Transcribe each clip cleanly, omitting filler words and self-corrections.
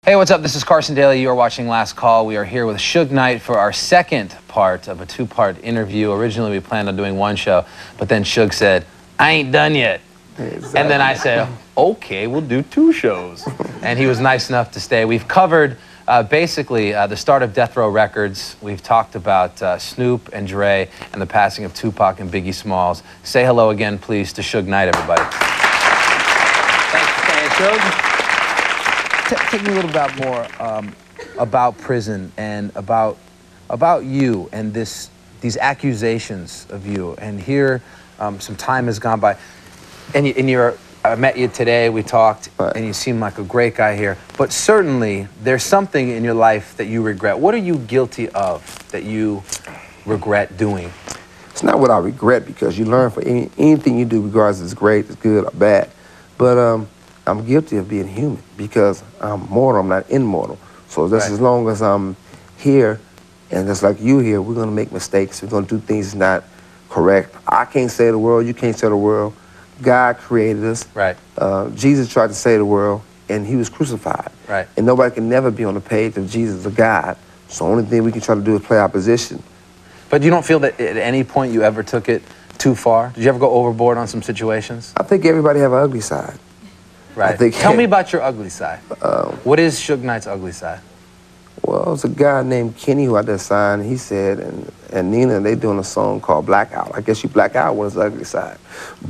Hey, what's up? This is Carson Daly. You are watching Last Call. We are here with Suge Knight for our second part of a two-part interview. Originally, we planned on doing one show, but then Suge said, I ain't done yet. Exactly. And then I said, okay, we'll do two shows. And he was nice enough to stay. We've covered basically the start of Death Row Records. We've talked about Snoop and Dre and the passing of Tupac and Biggie Smalls. Say hello again, please, to Suge Knight, everybody. Thanks for staying, Suge. Take me a little bit more about prison and about you and these accusations of you. And here, some time has gone by. And I met you today, we talked, right. And you seem like a great guy here. But certainly, there's something in your life that you regret. What are you guilty of that you regret doing? It's not what I regret, because you learn for anything you do, regardless if it's great, it's good, or bad. But I'm guilty of being human, because I'm mortal, I'm not immortal. So just as long as I'm here, and just like you here, we're gonna make mistakes, we're gonna do things not correct. I can't save the world, you can't save the world. God created us. Right. Jesus tried to save the world, and he was crucified. Right. And nobody can never be on the page of Jesus or God. So the only thing we can try to do is play our position. But you don't feel that at any point you ever took it too far? Did you ever go overboard on some situations? I think everybody have an ugly side. Right. Tell me about your ugly side. What is Suge Knight's ugly side? Well, it's a guy named Kenny who I just signed. He said, and Nina, they doing a song called Blackout. I guess you black out when it's the ugly side.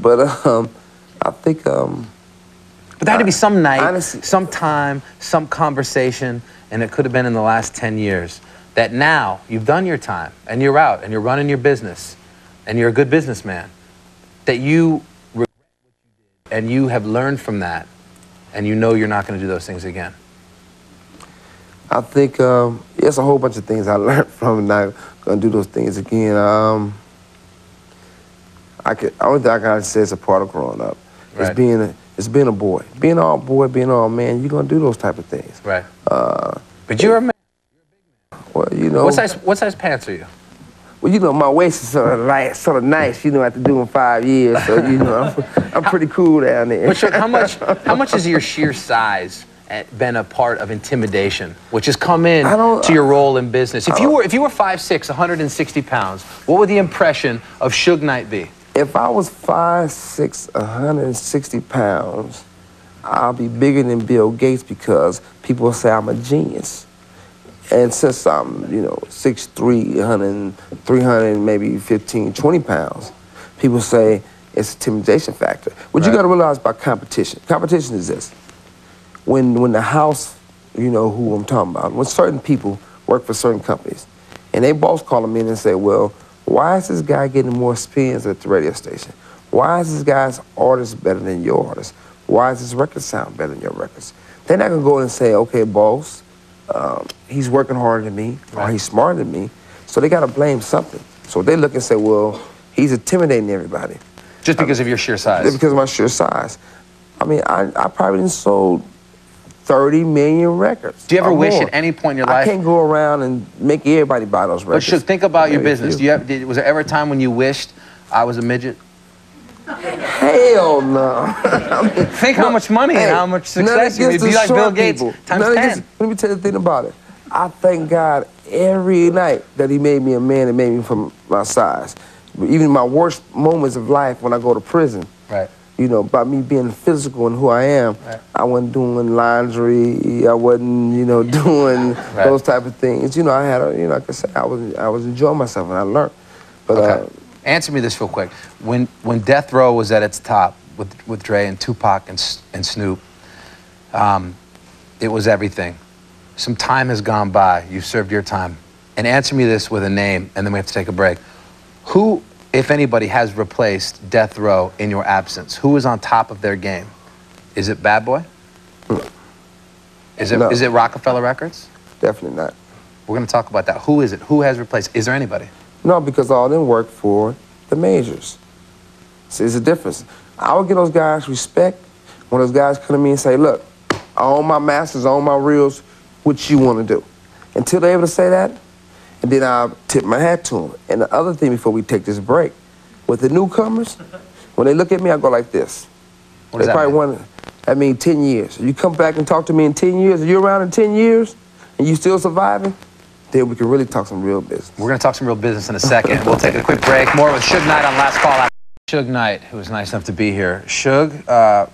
But I think... But there had to be some night, honestly, some time, some conversation, and it could have been in the last 10 years, that now you've done your time, and you're out, and you're running your business, and you're a good businessman, that you regret what you did, and you have learned from that, and you know you're not going to do those things again. I think there's a whole bunch of things I learned from, and not going to do those things again. Only thing I can say is a part of growing up. Right. It's being a boy. Being all boy, being all man, you're going to do those type of things. Right. But you're a man. You're a big man. Well, you know. What size pants are you? Well, you know, my waist is sort of nice, you know, after doing 5 years. So, you know, I'm pretty cool down there. But how much has your sheer size been a part of intimidation, which has come in to your role in business? If you were 5'6", 160 pounds, what would the impression of Suge Knight be? If I was 5'6", 160 pounds, I'll be bigger than Bill Gates, because people will say I'm a genius. And since I'm, you know, 6'3", 300, maybe 15, 20 pounds, people say it's an intimidation factor. What you got to realize about competition. Competition is this. When the house, you know who I'm talking about, when certain people work for certain companies, and they boss call them in and say, well, why is this guy getting more spins at the radio station? Why is this guy's artist better than your artist? Why is this record sound better than your records? They're not going to go in and say, okay, boss, he's working harder than me, or he's smarter than me, so they got to blame something. So they look and say, well, he's intimidating everybody. Just because of your sheer size? Because of my sheer size. I mean, I probably didn't sold 30 million records. Do you ever wish at any point in your life... I can't go around and make everybody buy those records. But think about your business. Was there ever a time when you wished I was a midget? Hell no. I mean, think how much money and how much success you'd be like Bill Gates times 10. Let me tell you the thing about it. I thank God every night that he made me a man and made me from my size. Even my worst moments of life when I go to prison. Right. You know, by me being physical and who I am, I wasn't doing laundry, I wasn't, you know, doing those type of things. You know, I had, you know, like I said, I was enjoying myself and I learned. But answer me this real quick. When Death Row was at its top with Dre and Tupac and Snoop, it was everything. Some time has gone by. You've served your time. And answer me this with a name, and then we have to take a break. Who, if anybody, has replaced Death Row in your absence? Who is on top of their game? Is it Bad Boy? Is it Rockefeller Records? Definitely not. We're going to talk about that. Who is it? Who has replaced? Is there anybody? No, because all of them work for the majors. See, there's a difference. I would give those guys respect when those guys come to me and say, look, I own my masters, I own my reels, what you want to do? Until they're able to say that, and then I'll tip my hat to them. And the other thing before we take this break, with the newcomers, when they look at me, I go like this. What does that mean? I mean, 10 years. You come back and talk to me in 10 years, are you around in 10 years, and you still surviving, then we can really talk some real business. We're going to talk some real business in a second. We'll take a quick break. More with Suge Knight on Last Call. Suge Knight, who was nice enough to be here. Suge,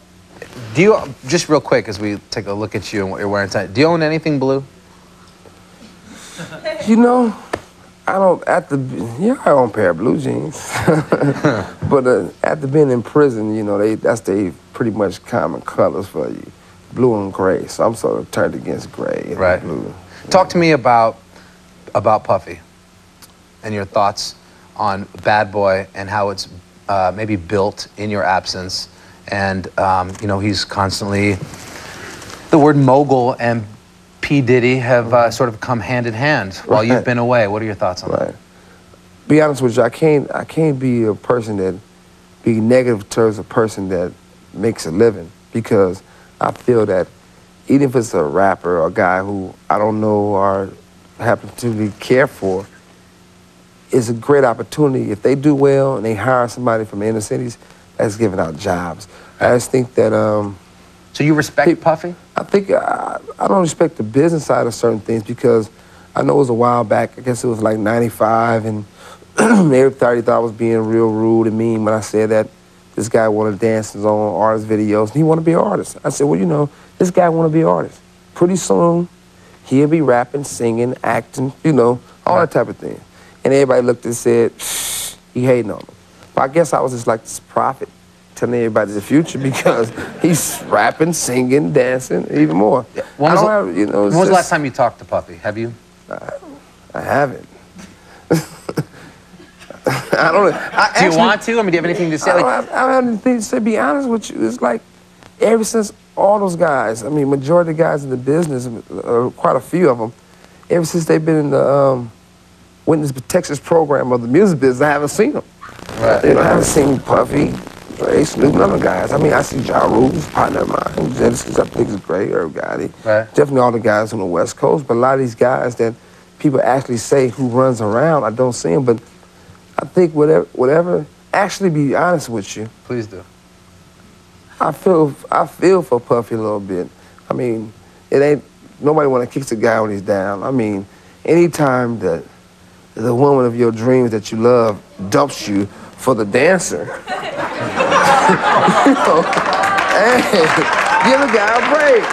do you, just real quick as we take a look at you and what you're wearing tonight, do you own anything blue? You know, I don't, I own a pair of blue jeans. But after being in prison, you know, that's the pretty much common colors for you, blue and gray. So I'm sort of turned against gray and blue. Talk to me about Puffy and your thoughts on Bad Boy and how it's maybe built in your absence. And, you know, he's constantly, the word mogul and P. Diddy have sort of come hand in hand while you've been away. What are your thoughts on that? Be honest with you, I can't be a person that be negative towards a person that makes a living, because I feel that even if it's a rapper or a guy who I don't know or happen to care for, it's a great opportunity. If they do well and they hire somebody from the inner cities, that's giving out jobs. I just think that so you respect Puffy? I think I don't respect the business side of certain things, because I know it was a while back, I guess it was like 95, and everybody thought I was being real rude and mean when I said that this guy wanted to dance his own artist videos and he wanted to be an artist. I said, well, you know, this guy want to be an artist. Pretty soon, he'll be rapping, singing, acting, you know, all that type of thing. And everybody looked and said, shh, he hating on him. But I guess I was just like this prophet, telling everybody the future, because he's rapping, singing, dancing, even more. Yeah. When was the last time you talked to Puffy? Have you? I haven't. I don't know. Do you want to? I mean, do you have anything to say? I don't have anything to say. Be honest with you, it's like ever since all those guys, I mean, majority of the guys in the business, quite a few of them, ever since they've been in the witness protection program of the music business, I haven't seen them. Right. You know, I haven't seen Puffy, Ray, Snoop, none of the guys. I mean, I see Ja Rule's partner of mine, Genesis, I think is great, Irv Gotti. Right. Definitely all the guys on the West Coast, but a lot of these guys that people actually say who runs around, I don't see them, but I think whatever, actually be honest with you. Please do. I feel for Puffy a little bit. I mean, it ain't, nobody want to kick the guy when he's down. I mean, anytime the woman of your dreams that you love dumps you for the dancer, you know, hey, give the guy a break.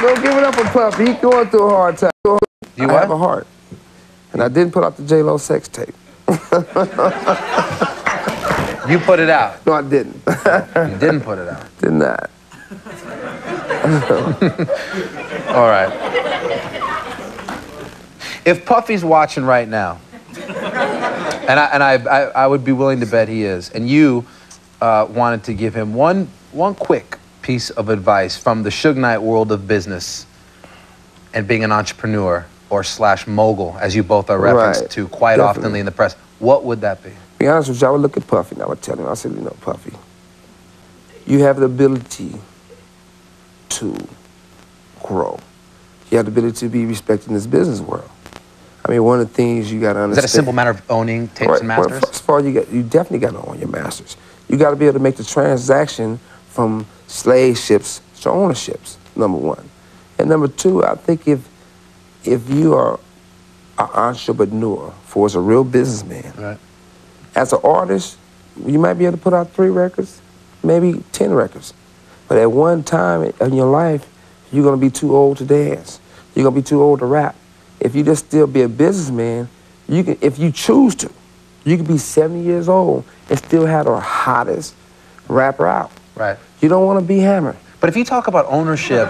Don't give it up for Puffy. He's going through a hard time. I have a heart. And I didn't put out the J-Lo sex tape. You put it out? No, I didn't. You didn't put it out? Did not. All right. If Puffy's watching right now, and I would be willing to bet he is, and you wanted to give him one quick piece of advice from the Suge Knight world of business and being an entrepreneur or / mogul, as you both are referenced to quite oftenly in the press, what would that be? Be honest with you, I would look at Puffy and I would tell him, I said, you know, Puffy, you have the ability to grow. You have the ability to be respected in this business world. I mean, one of the things you got to understand. Is that a simple matter of owning tapes and masters? Well, first of all, you definitely got to own your masters. You got to be able to make the transaction from slave ships to ownerships, number one. And number two, I think if you are an entrepreneur, for as a real businessman, right, as an artist, you might be able to put out 3 records, maybe 10 records. But at one time in your life, you're going to be too old to dance. You're going to be too old to rap. If you just still be a businessman, you can, if you choose to, you can be 70 years old and still have the hottest rapper out. Right. You don't want to be hammered. But if you talk about ownership,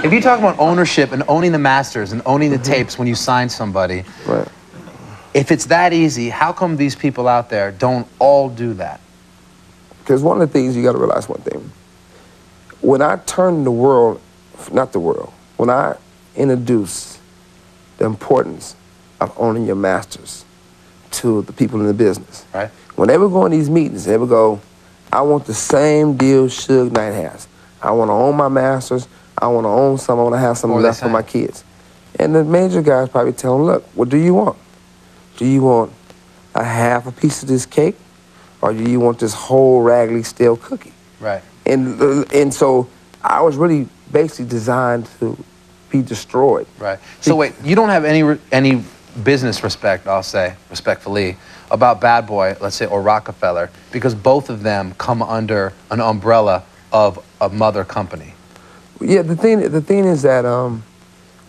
if you talk about ownership and owning the masters and owning the tapes when you sign somebody, right, if it's that easy, how come these people out there don't all do that? Because one of the things you got to realize one thing. When I turn the world, not the world, when I introduce the importance of owning your masters to the people in the business, right, when they would go in these meetings, they would go, I want the same deal Suge Knight has. I want to own my masters. I want to own some. I want to have some left for my kids. And the major guys probably tell them, look, what do you want? Do you want a half a piece of this cake? Or do you want this whole raggedy stale cookie? Right. And so I was really basically designed to be destroyed. Right. So wait, you don't have any business respect, I'll say, respectfully, about Bad Boy, let's say, or Rockefeller, because both of them come under an umbrella of a mother company. Yeah, the thing is that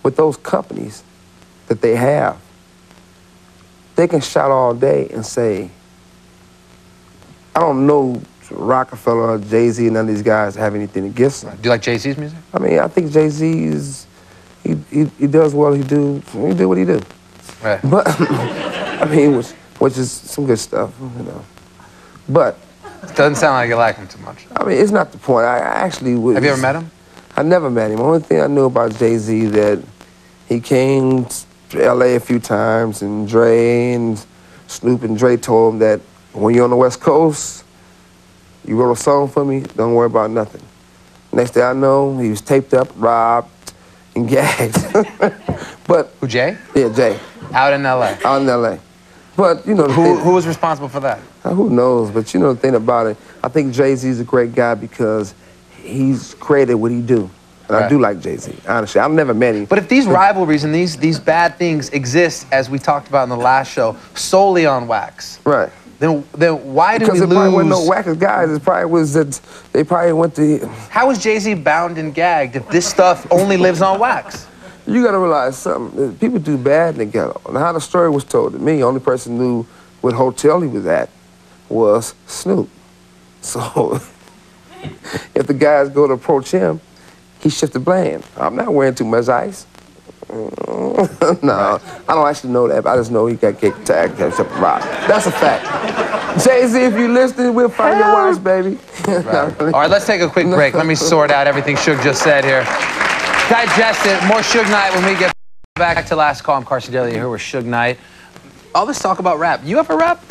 with those companies that they have, they can shout all day and say, I don't know Rockefeller or Jay-Z, none of these guys have anything against them. Do you like Jay-Z's music? I mean, I think Jay-Z is, he does what he do what he do. Right. But, I mean, which is some good stuff, you know. But. It doesn't sound like you like him too much. I mean, it's not the point. I actually was. Have you ever met him? I never met him. The only thing I knew about Jay-Z that he came to L.A. a few times, and Dre and Snoop and Dre told him that when you're on the West Coast, you wrote a song for me, don't worry about nothing. Next thing I know, he was taped up, robbed, and gagged. But who, Jay? Yeah, Jay. Out in L.A.? Out in L.A. But, you know... Who was responsible for that? Who knows? But you know the thing about it, I think Jay-Z's a great guy because he's created what he do. And I do like Jay-Z, honestly. I've never met him. But if these rivalries and these bad things exist, as we talked about in the last show, solely on wax, right? Then why do we lose? Because it probably wasn't no wackest guys. It probably was that they probably went to... How is Jay-Z bound and gagged if this stuff only lives on wax? You got to realize something. People do bad in the ghetto. And how the story was told to me, the only person who knew what hotel he was at was Snoop. So if the guys go to approach him, he shifted blame. I'm not wearing too much ice. No, I don't actually know that, but I just know he got kicked, tagged, except rock. That's a fact. Jay-Z, if you listening, we'll find your wives, baby. Right. All right, let's take a quick break. Let me sort out everything Suge just said here. Digest it. More Suge Knight when we get back to Last Call. I'm Carson Daly here with Suge Knight. All this talk about rap. You ever rap?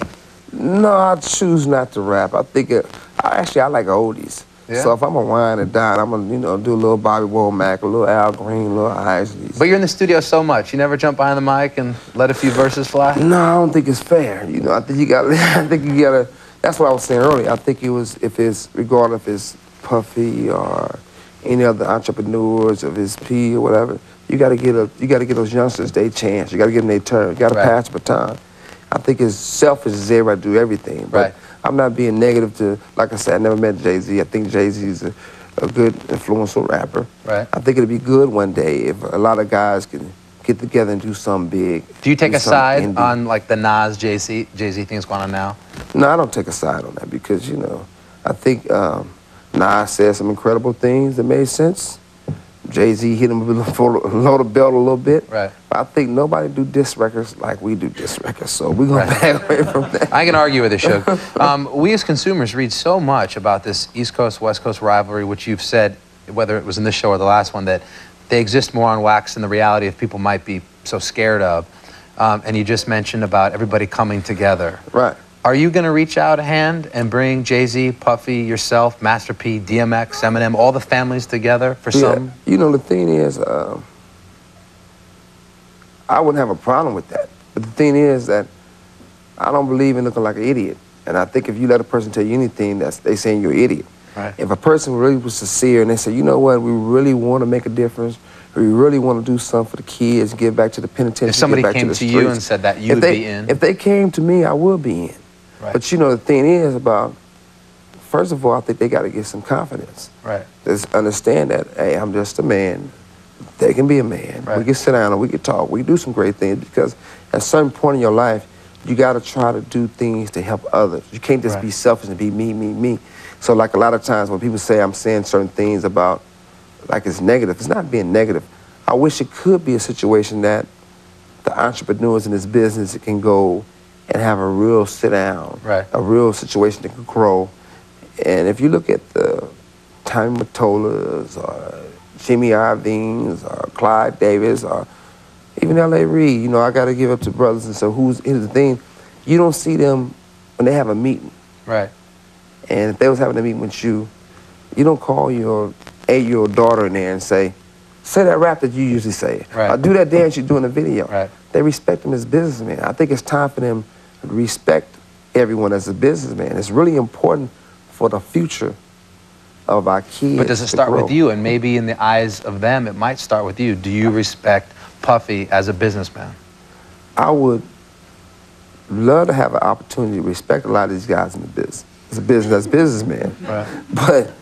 No, I choose not to rap. I think I like oldies. Yeah. So if I'm a wine and dine, I'm gonna do a little Bobby Womack, a little Al Green, a little Isley. But you're in the studio so much. You never jump behind the mic and let a few verses fly? No, I don't think it's fair. You know, I think you gotta. That's what I was saying earlier. I think regardless if it's Puffy or any other entrepreneurs of his P or whatever, you gotta get those youngsters their chance. You gotta give them their turn. You gotta pass the baton. I think it's selfish as everybody do everything. But I'm not being negative to, like I said, I never met Jay-Z. I think Jay-Z's a good influential rapper. Right. I think it'd be good one day if a lot of guys can get together and do something big. Do you take a side on like the Nas Jay-Z thing that's going on now? No, I don't take a side on that because, you know, I think Nas said some incredible things that made sense. Jay-Z hit him with a load of belt a little bit. Right. But I think nobody do diss records like we do diss records, so we're going to back away from that. I can argue with it, Suge. We as consumers read so much about this East Coast, West Coast rivalry, which you've said, whether it was in this show or the last one, that they exist more on wax than the reality of people might be so scared of. And you just mentioned about everybody coming together. Right. Are you going to reach out a hand and bring Jay-Z, Puffy, yourself, Master P, DMX, Eminem, all the families together for some? You know, the thing is, I wouldn't have a problem with that. But the thing is that I don't believe in looking like an idiot. And I think if you let a person tell you anything, they saying you're an idiot. Right. If a person really was sincere and they say, you know what, we really want to make a difference, we really want to do something for the kids, give back to the penitentiary, if somebody give back came to to the you streets, and said that, you would be in? If they came to me, I would be in. Right. But you know, the thing is about, first of all, I think they got to get some confidence. Right. Just understand that, hey, I'm just a man. They can be a man. Right. We can sit down and we can talk. We can do some great things because at a certain point in your life, you got to try to do things to help others. You can't just be selfish and be me, me, me. So like a lot of times when people say I'm saying certain things about, like it's negative, it's not being negative. I wish it could be a situation that the entrepreneurs in this business can go and have a real sit down, a real situation that can grow. And if you look at the Tommy Mottolas or Jimmy Iovines or Clyde Davis or even L.A. Reid, you know, I got to give up to brothers. And so here's the thing, you don't see them when they have a meeting. Right. And if they was having a meeting with you, you don't call your 8-year-old daughter in there and say that rap that you usually say. Right. Or do that dance you do in the video. Right. They respect them as businessmen. I think it's time for them to respect everyone as a businessman. It's really important for the future of our kids. But does it start with you? And maybe in the eyes of them, it might start with you. Do you respect Puffy as a businessman? I would love to have an opportunity to respect a lot of these guys in the business. As a businessman. Right. But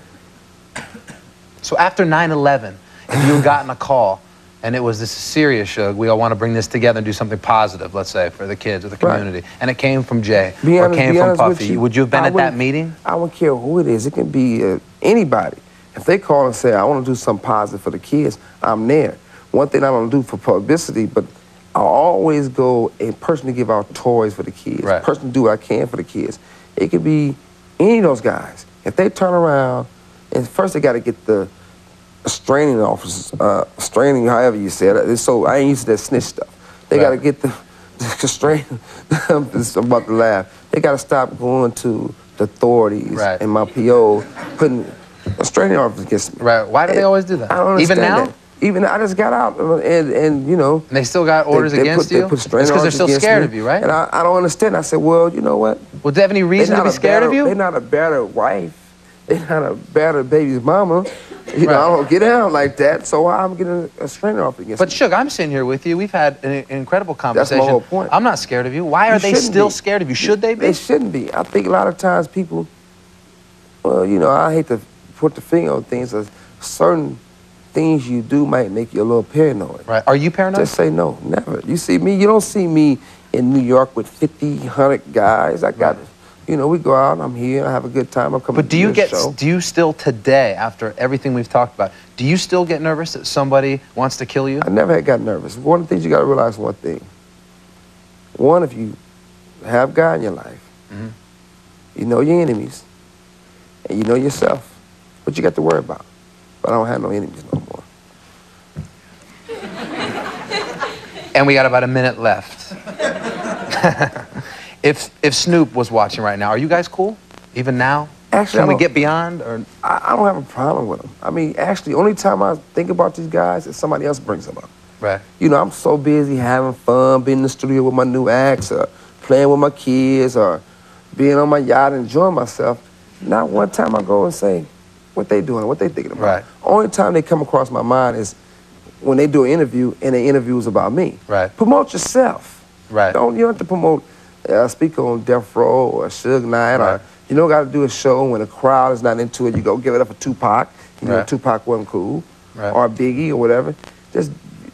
so after 9/11, if you had gotten a call and it was, this is serious, Suge, we all want to bring this together and do something positive, let's say, for the kids or the community, and it came from Jay or came from Puffy, would you have been at that meeting? I wouldn't care who it is. It can be anybody. If they call and say, I want to do something positive for the kids, I'm there. One thing I don't do for publicity, but I'll always go and personally give out toys for the kids, personally do what I can for the kids. It could be any of those guys. If they turn around, and first they got to get the restraining officers, restraining, however you say it. So I ain't used to that snitch stuff. They got to get the restraining. I'm about to laugh. They got to stop going to the authorities and my PO putting restraining officers against me. Right. Why do they always do that? I don't understand Even now? that. Even I just got out and you know. And they still got orders against you? It's because they're still scared of you, right? And I don't understand. I said, well, you know what? Well, do they have any reason to be scared of you? They're not a battered wife. They're not a battered baby's mama. You know, I don't get down like that, so I'm getting a strainer off against me. But Suge, I'm sitting here with you. We've had an incredible conversation. That's my whole point. I'm not scared of you. Why are they still scared of you? Should they be? They shouldn't be. I think a lot of times people, well, you know, I hate to put the finger on things. Certain things you do might make you a little paranoid. Right. Are you paranoid? Just say no, never. You see me, you don't see me in New York with 50, 100 guys. I got you know, we go out, I'm here, I have a good time, I'm coming to the show. Do you still today, after everything we've talked about, do you still get nervous that somebody wants to kill you? I never had got nervous. One of the things you got to realize one thing. One, if you have God in your life, you know your enemies, and you know yourself, what you got to worry about. But I don't have no enemies no more. And we got about a minute left. If Snoop was watching right now, are you guys cool? Even now? Actually, can we get beyond? Or I don't have a problem with them. I mean, actually, only time I think about these guys is somebody else brings them up. Right. You know, I'm so busy having fun, being in the studio with my new acts, or playing with my kids, or being on my yacht enjoying myself. Not one time I go and say what they doing, what they thinking about. Right. Only time they come across my mind is when they do an interview and the interview is about me. Right. Promote yourself. Right. You don't have to promote, speak on Death Row or Suge Knight, or you don't got to do a show when the crowd is not into it. You go give it up for Tupac. You know, Tupac wasn't cool, or Biggie or whatever. Just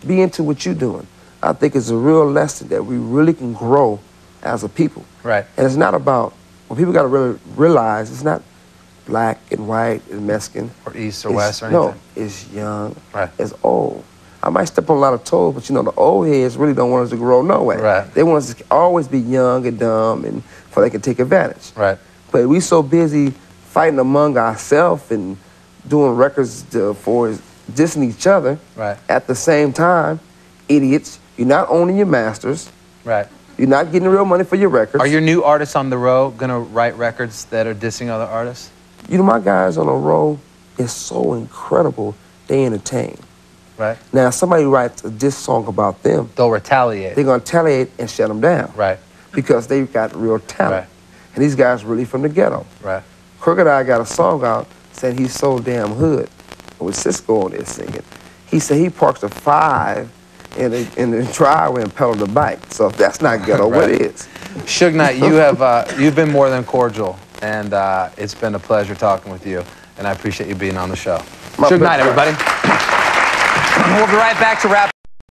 be into what you're doing. I think it's a real lesson that we really can grow as a people. Right. And it's not about, what people got to really realize, it's not black and white and Mexican. Or East or West or anything. No, it's young, it's old. I might step on a lot of toes, but you know, the old heads really don't want us to grow no way. Right. They want us to always be young and dumb and so they can take advantage. Right. But we so busy fighting among ourselves and doing records for dissing each other. Right. At the same time, idiots, you're not owning your masters. Right. You're not getting real money for your records. Are your new artists on the road gonna write records that are dissing other artists? You know, my guys on the road is so incredible, they entertain. Right. Now, if somebody writes a diss song about them, they'll retaliate. They're gonna retaliate and shut them down. Right. Because they've got real talent. Right. And these guys really from the ghetto. Right. Crocodile got a song out saying he's so damn hood. With Cisco on there singing. He said he parks a 5 in the driveway and pedal the bike. So if that's not ghetto, what is? Suge Knight, you have you've been more than cordial, and it's been a pleasure talking with you, and I appreciate you being on the show. Suge Knight, everybody. We'll be right back to wrap